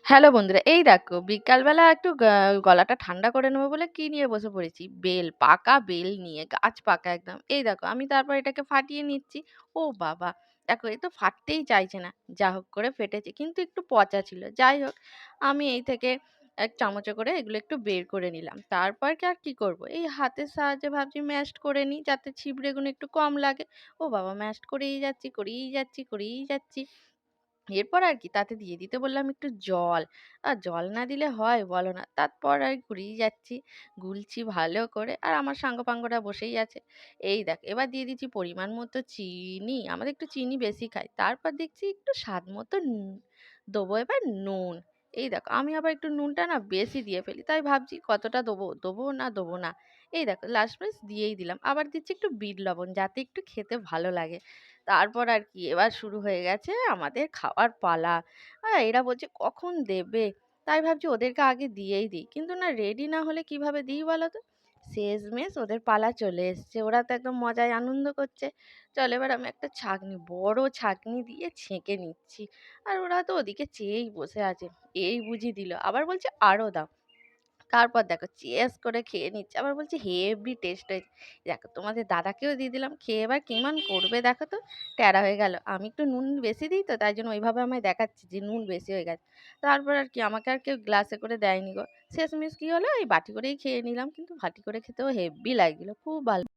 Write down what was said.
Hello বন্ধুরা, এই দেখো বিকালবেলা একটু গলাটা ঠান্ডা করে নেবো বলে কি নিয়ে বসে পড়েছি? বেল, পাকা বেল নিয়ে, গাছ পাকা একদম। এই দেখো আমি তারপর এটাকে ফাটিয়ে নিচ্ছি। ও বাবা! দেখো এ তো ফাটতেই চাইছে না। যা হোক করে ফেটেছে। কিন্তু একটু পচা ছিল। যাই হোক, আমি এই থেকে এক চামচে করে এগুলো একটু বের করে নিলাম। তারপর কি আর কি করব? এই হাতের সাহায্যে ভাবছি ম্যাশড করে নিই যাতে ছিবড়েগুলো একটু কম লাগে। ও বাবা! ম্যাশড করেই যাচ্ছি, করেই যাচ্ছি, করেই যাচ্ছি। এরপর আর কি তাতে দিয়ে দিতে বললাম একটু জল। জল না দিলে হয় বলো না? তারপর আর ঘুরিয়ে যাচ্ছি, গুলছি ভালো করে। আর আমার সাঙ্গপাঙ্গরা বসেই আছে। এই দেখ এবার দিয়ে দিচ্ছি পরিমাণ মতো চিনি। আমরা একটু চিনি বেশি খাই। তারপর দেখছি একটু স্বাদ মতো দেবো এবার নুন। এই দেখো আমি আবার একটু নুনটা না বেশি দিয়ে ফেলি। তাই ভাবছি কতটা দেবো, দেবো না দেবো না। এই দেখো লাস্টমাস দিয়েই দিলাম। আবার দিচ্ছি একটু বিট লবণ যাতে একটু খেতে ভালো লাগে। তারপর আর কি এবার শুরু হয়ে গেছে আমাদের খাওয়ার পালা। এরা বলছে কখন দেবে? তাই ভাবছি ওদেরকে আগে দিয়েই দিই। কিন্তু না রেডি না হলে কিভাবে দিই বলো তো? শেষমেশ ওদের পালা চলে এসছে। ওরা তো একদম মজায় আনন্দ করছে। চল এবার আমি একটা ছাঁকনি, বড় ছাঁকনি দিয়ে ছেঁকে নিচ্ছি। আর ওরা তো ওদিকে চেয়েই বসে আছে। এই বুঝি দিল। আবার বলছে আরো দাও। তারপর দেখো চিয়ার্স করে খেয়ে নিচ্ছে। আবার বলছে হেভি টেস্ট হয়েছে। দেখো তোমাদের দাদাকেও দিয়ে দিলাম। খেয়ে এবার কেমন করবে দেখো তো। ট্যারা হয়ে গেল। আমি একটু নুন বেশি দিই তো তাই জন্য ওইভাবে আমায় দেখাচ্ছে যে নুন বেশি হয়ে গেছে। তারপর আর কি আমাকে আর কেউ গ্লাসে করে দেয়নি গো। শেষমেশ কি হলো এই বাটি করেই খেয়ে নিলাম। কিন্তু বাটি করে খেতেও হেভি লাগছিল। খুব ভালো